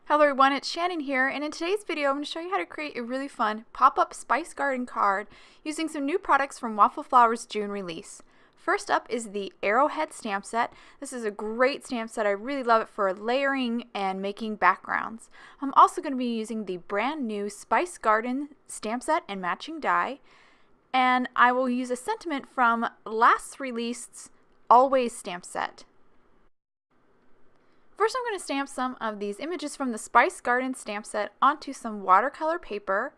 Hello everyone, it's Shannon here, and in today's video I'm going to show you how to create a really fun pop-up Spice Garden card using some new products from Waffle Flower's June release. First up is the Arrowhead stamp set. This is a great stamp set. I really love it for layering and making backgrounds. I'm also going to be using the brand new Spice Garden stamp set and matching die, and I will use a sentiment from last released's Always stamp set. First, I'm going to stamp some of these images from the Spice Garden stamp set onto some watercolor paper.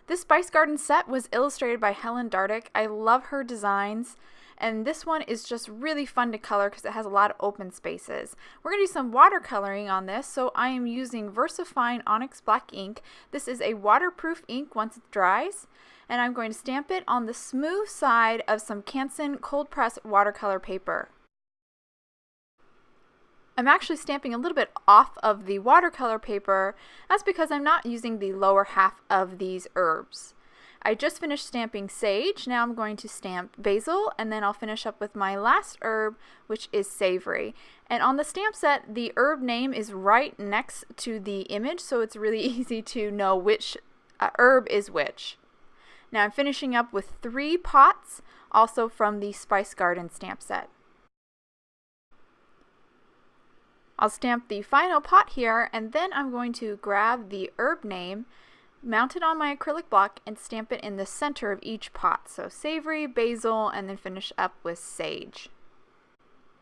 This Spice Garden set was illustrated by Helen Dardick. I love her designs, and this one is just really fun to color because it has a lot of open spaces. We're going to do some watercoloring on this, so I am using VersaFine Onyx Black ink. This is a waterproof ink once it dries, and I'm going to stamp it on the smooth side of some Canson cold press watercolor paper. I'm actually stamping a little bit off of the watercolor paper. That's because I'm not using the lower half of these herbs. I just finished stamping sage. Now I'm going to stamp basil, and then I'll finish up with my last herb, which is savory. And on the stamp set, the herb name is right next to the image, so it's really easy to know which herb is which. Now I'm finishing up with 3 pots, also from the Spice Garden stamp set. I'll stamp the final pot here, and then I'm going to grab the herb name, mount it on my acrylic block, and stamp it in the center of each pot. So savory, basil, and then finish up with sage.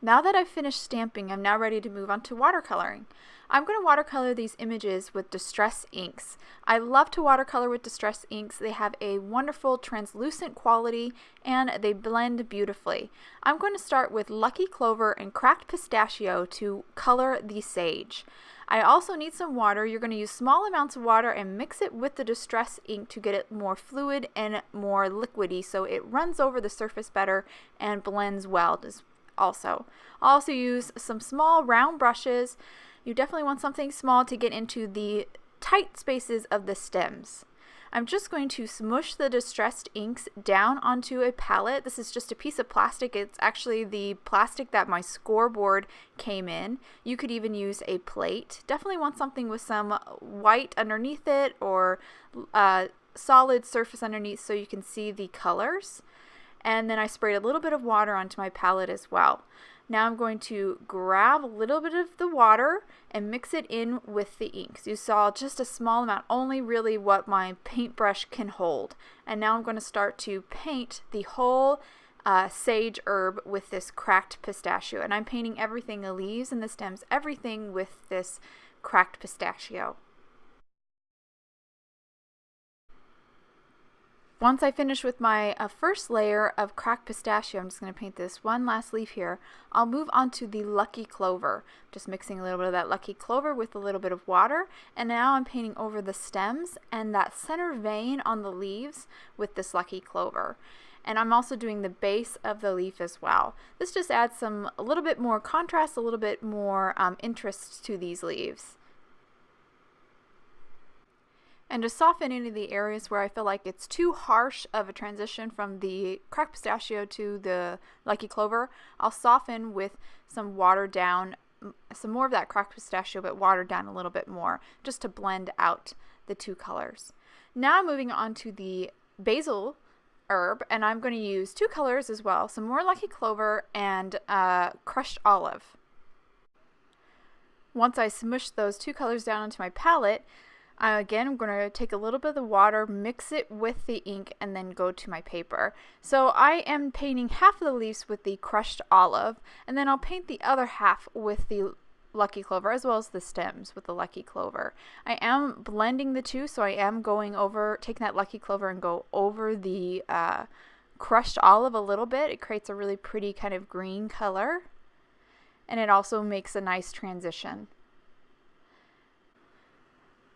Now that I've finished stamping, I'm now ready to move on to watercoloring. I'm going to watercolor these images with Distress inks. I love to watercolor with Distress inks. They have a wonderful translucent quality and they blend beautifully. I'm going to start with Lucky Clover and Cracked Pistachio to color the sage. I also need some water. You're going to use small amounts of water and mix it with the Distress ink to get it more fluid and more liquidy so it runs over the surface better and blends well. I'll also use some small round brushes. You definitely want something small to get into the tight spaces of the stems. I'm just going to smush the distressed inks down onto a palette. This is just a piece of plastic. It's actually the plastic that my scoreboard came in. You could even use a plate. Definitely want something with some white underneath it or solid surface underneath so you can see the colors. And then I sprayed a little bit of water onto my palette as well. Now I'm going to grab a little bit of the water and mix it in with the inks. You saw just a small amount, only really what my paintbrush can hold. And now I'm going to start to paint the whole sage herb with this cracked pistachio. And I'm painting everything, the leaves and the stems, everything with this cracked pistachio. Once I finish with my first layer of cracked pistachio, I'm just going to paint this one last leaf here. I'll move on to the Lucky Clover. Just mixing a little bit of that Lucky Clover with a little bit of water. And now I'm painting over the stems and that center vein on the leaves with this Lucky Clover. And I'm also doing the base of the leaf as well. This just adds a little bit more contrast, a little bit more interest to these leaves. And to soften any of the areas where I feel like it's too harsh of a transition from the cracked pistachio to the Lucky Clover, I'll soften with some watered down, some more of that cracked pistachio, but watered down a little bit more, just to blend out the two colors. Now I'm moving on to the basil herb, and I'm going to use 2 colors as well, some more Lucky Clover and crushed olive. Once I smush those 2 colors down onto my palette, again, I'm going to take a little bit of the water, mix it with the ink, and then go to my paper. So I am painting half of the leaves with the crushed olive, and then I'll paint the other half with the Lucky Clover, as well as the stems with the Lucky Clover. I am blending the two, so I am going over, taking that Lucky Clover and go over the crushed olive a little bit. It creates a really pretty kind of green color, and it also makes a nice transition.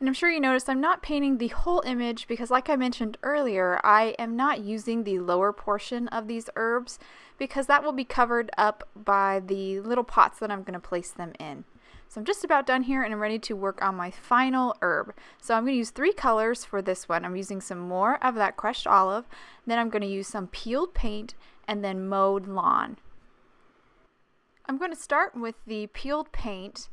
And I'm sure you noticed I'm not painting the whole image because, like I mentioned earlier, I am not using the lower portion of these herbs because that will be covered up by the little pots that I'm going to place them in. So I'm just about done here and I'm ready to work on my final herb. So I'm going to use 3 colors for this one. I'm using some more of that crushed olive, then I'm going to use some peeled paint, and then mowed lawn. I'm going to start with the peeled paint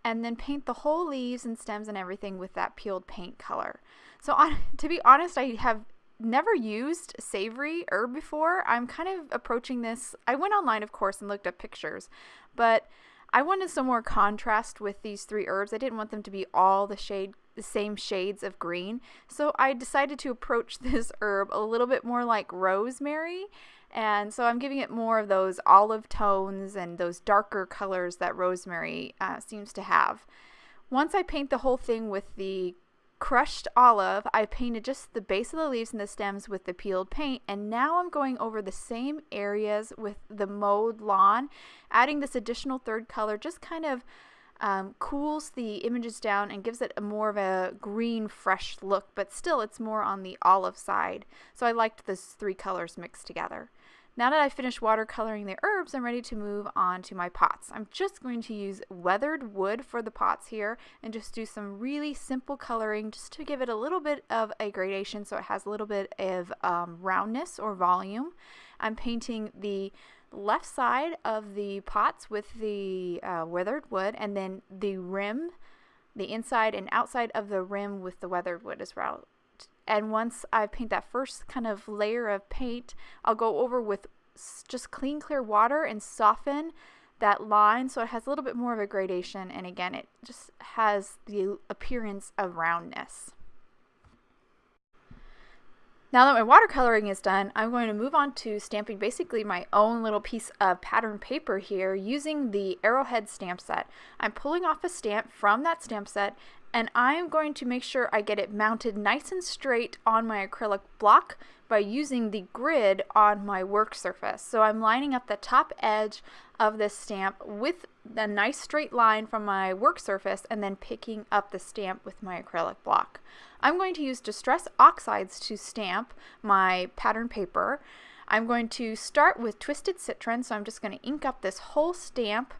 and then paint the whole leaves and stems and everything with that peeled paint color. So to be honest, I have never used savory herb before. I'm kind of approaching this, I went online of course and looked up pictures, but I wanted some more contrast with these 3 herbs. I didn't want them to be all the same shades of green. So I decided to approach this herb a little bit more like rosemary. And so I'm giving it more of those olive tones and those darker colors that rosemary seems to have. Once I paint the whole thing with the crushed olive, I painted just the base of the leaves and the stems with the peeled paint, and now I'm going over the same areas with the mowed lawn, adding this additional 3rd color, just kind of cools the images down and gives it a more of a green fresh look, but still it's more on the olive side. So I liked those 3 colors mixed together. Now that I've finished watercoloring the herbs, I'm ready to move on to my pots. I'm just going to use weathered wood for the pots here and just do some really simple coloring just to give it a little bit of a gradation so it has a little bit of roundness or volume. I'm painting the left side of the pots with the weathered wood, and then the rim, the inside and outside of the rim with the weathered wood as well. And once I paint that first kind of layer of paint, I'll go over with just clean, clear water and soften that line so it has a little bit more of a gradation. And again, it just has the appearance of roundness. Now that my watercoloring is done, I'm going to move on to stamping basically my own little piece of pattern paper here using the Arrowhead stamp set. I'm pulling off a stamp from that stamp set, and I'm going to make sure I get it mounted nice and straight on my acrylic block by using the grid on my work surface. So I'm lining up the top edge of this stamp with a nice straight line from my work surface and then picking up the stamp with my acrylic block. I'm going to use Distress Oxides to stamp my pattern paper. I'm going to start with Twisted Citron, so I'm just going to ink up this whole stamp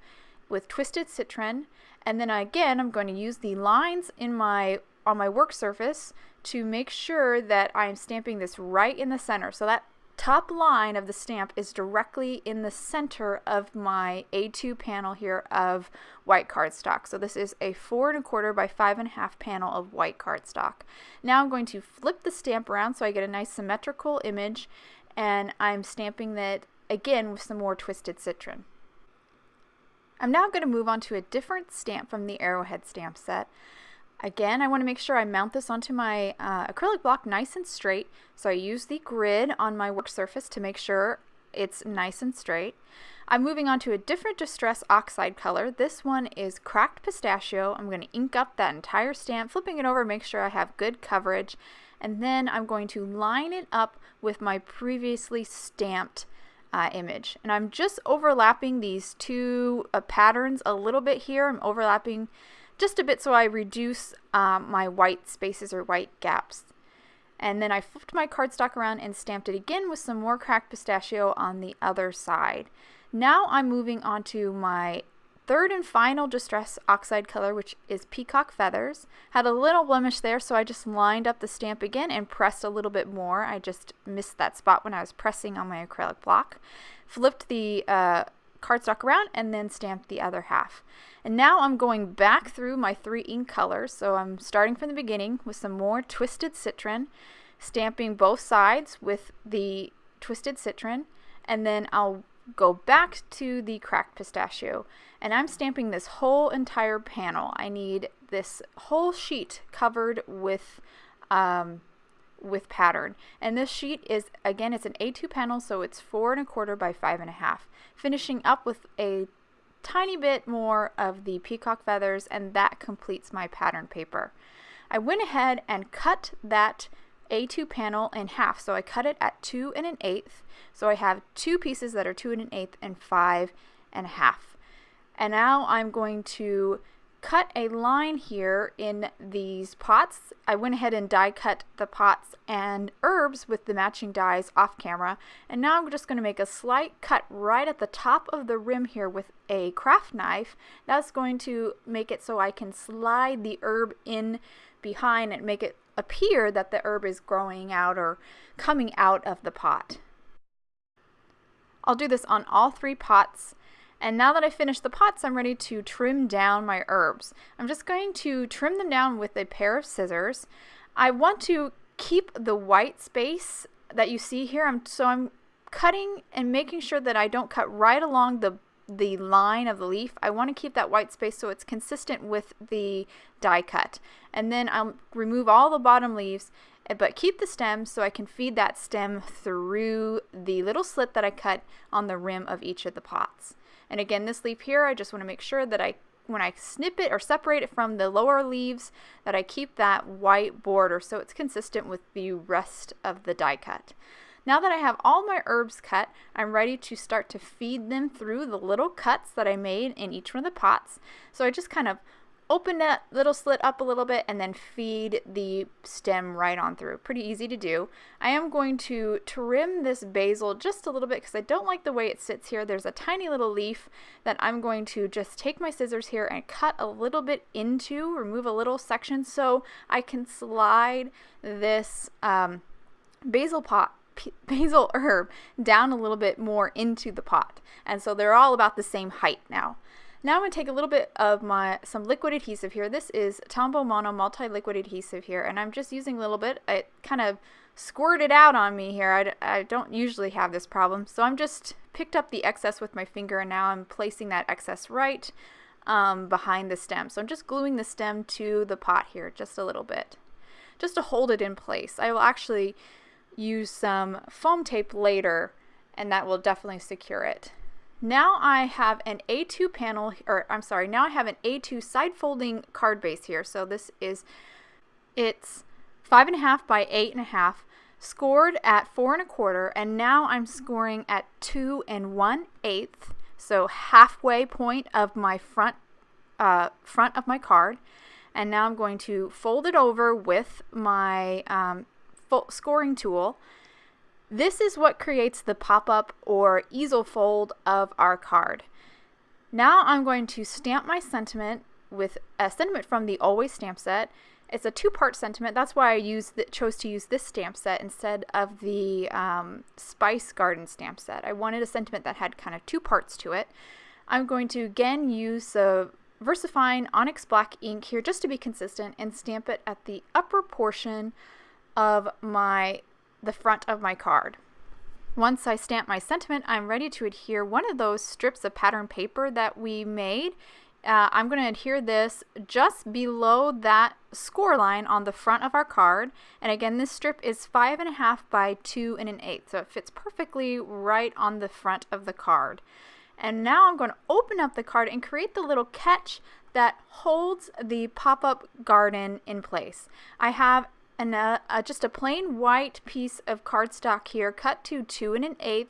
with Twisted Citron, and then again I'm going to use the lines on my work surface to make sure that I'm stamping this right in the center. So that top line of the stamp is directly in the center of my A2 panel here of white cardstock. So this is a 4 1/4 by 5 1/2 panel of white cardstock. Now I'm going to flip the stamp around so I get a nice symmetrical image, and I'm stamping that again with some more Twisted Citron. I'm now going to move on to a different stamp from the Arrowhead stamp set. Again, I want to make sure I mount this onto my acrylic block nice and straight. So I use the grid on my work surface to make sure it's nice and straight. I'm moving on to a different Distress Oxide color. This one is Cracked Pistachio. I'm going to ink up that entire stamp, flipping it over, make sure I have good coverage. And then I'm going to line it up with my previously stamped image. And I'm just overlapping these 2 patterns a little bit here. I'm overlapping just a bit so I reduce my white spaces or white gaps. And then I flipped my cardstock around and stamped it again with some more Cracked Pistachio on the other side. Now I'm moving on to my 3rd and final Distress Oxide color, which is Peacock Feathers. Had a little blemish there, so I just lined up the stamp again and pressed a little bit more. I just missed that spot when I was pressing on my acrylic block. Flipped the cardstock around and then stamped the other half. And now I'm going back through my 3 ink colors. So I'm starting from the beginning with some more Twisted Citron, stamping both sides with the Twisted Citron, and then I'll go back to the Cracked Pistachio, and I'm stamping this whole entire panel. I need this whole sheet covered with pattern, and this sheet is, again, it's an A2 panel, so it's 4 1/4 by 5 1/2, finishing up with a tiny bit more of the Peacock Feathers, and that completes my pattern paper. I went ahead and cut that A2 panel in half, so I cut it at 2 1/8, so I have 2 pieces that are 2 1/8 and 5 1/2. And now I'm going to cut a line here in these pots. I went ahead and die cut the pots and herbs with the matching dies off camera, and now I'm just going to make a slight cut right at the top of the rim here with a craft knife. That's going to make it so I can slide the herb in behind and make it appear that the herb is growing out or coming out of the pot. I'll do this on all 3 pots, And now that I finished the pots, I'm ready to trim down my herbs. I'm just going to trim them down with a pair of scissors. I want to keep the white space that you see here. So I'm cutting and making sure that I don't cut right along the line of the leaf. I want to keep that white space so it's consistent with the die cut. And then I'll remove all the bottom leaves, but keep the stem so I can feed that stem through the little slit that I cut on the rim of each of the pots. And again, this leaf here, I just want to make sure that when I snip it or separate it from the lower leaves, that I keep that white border so it's consistent with the rest of the die cut. Now that I have all my herbs cut, I'm ready to start to feed them through the little cuts that I made in each one of the pots. So I just kind of open that little slit up a little bit and then feed the stem right on through. Pretty easy to do. I am going to trim this basil just a little bit because I don't like the way it sits here. There's a tiny little leaf that I'm going to just take my scissors here and cut a little bit into, remove a little section so I can slide this basil herb down a little bit more into the pot. And so they're all about the same height now. Now I'm going to take a little bit of some liquid adhesive here. This is Tombow Mono multi-liquid adhesive here, and I'm just using a little bit. It kind of squirted out on me here. I don't usually have this problem, so I'm just picked up the excess with my finger, and now I'm placing that excess right behind the stem. So I'm just gluing the stem to the pot here just a little bit, just to hold it in place. I will actually use some foam tape later, and that will definitely secure it. Now I have an A2 panel, now I have an A2 side folding card base here. So it's 5.5 by 8.5, scored at 4 1/4, and now I'm scoring at 2 1/8, so halfway point of my front of my card. And now I'm going to fold it over with my scoring tool. This is what creates the pop-up or easel fold of our card. Now I'm going to stamp my sentiment with a sentiment from the Always stamp set. It's a 2-part sentiment. That's why I chose to use this stamp set instead of the Spice Garden stamp set. I wanted a sentiment that had kind of 2 parts to it. I'm going to again use the VersaFine Onyx Black ink here just to be consistent and stamp it at the upper portion of the front of my card. Once I stamp my sentiment, I'm ready to adhere one of those strips of pattern paper that we made. I'm going to adhere this just below that score line on the front of our card. And again, this strip is 5.5 by 2 1/8, so it fits perfectly right on the front of the card. And now I'm going to open up the card and create the little catch that holds the pop-up garden in place. I have just a plain white piece of cardstock here, cut to 2 1/8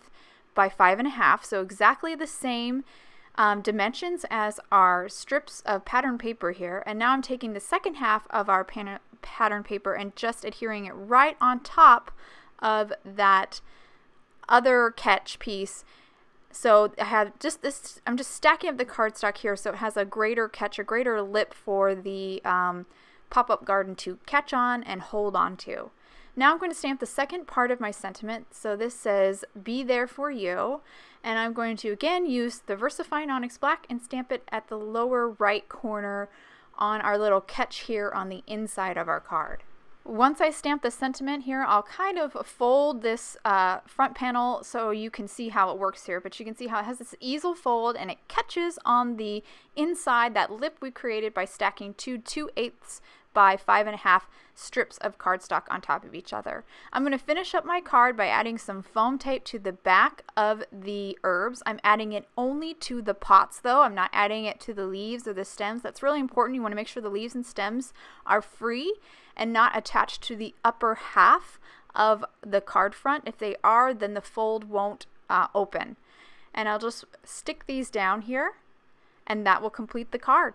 by 5.5, so exactly the same dimensions as our strips of pattern paper here. And now I'm taking the second half of our pattern paper and just adhering it right on top of that other catch piece. So I have just this, I'm just stacking up the cardstock here so it has a greater catch, a greater lip for the pop-up garden to catch on and hold on to. Now I'm going to stamp the second part of my sentiment. So this says, "Be there for you." And I'm going to again use the VersaFine Onyx Black and stamp it at the lower right corner on our little catch here on the inside of our card. Once I stamp the sentiment here, I'll kind of fold this front panel so you can see how it works here. But you can see how it has this easel fold and it catches on the inside, that lip we created by stacking 2 2/8 by 5.5 strips of cardstock on top of each other. I'm going to finish up my card by adding some foam tape to the back of the herbs. I'm adding it only to the pots though. I'm not adding it to the leaves or the stems. That's really important. You want to make sure the leaves and stems are free and not attached to the upper half of the card front. If they are, then the fold won't open. And I'll just stick these down here and that will complete the card.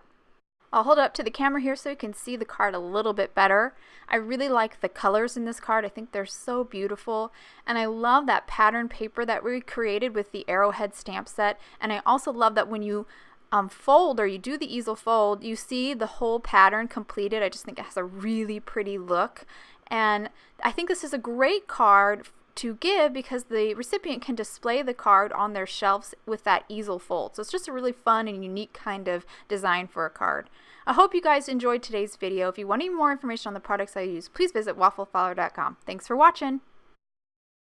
I'll hold it up to the camera here so you can see the card a little bit better. I really like the colors in this card. I think they're so beautiful. And I love that pattern paper that we created with the Arrowhead stamp set. And I also love that when you fold or you do the easel fold, you see the whole pattern completed. I just think it has a really pretty look. And I think this is a great card to give because the recipient can display the card on their shelves with that easel fold. So it's just a really fun and unique kind of design for a card. I hope you guys enjoyed today's video. If you want any more information on the products I use, please visit wafflefather.com. Thanks for watching.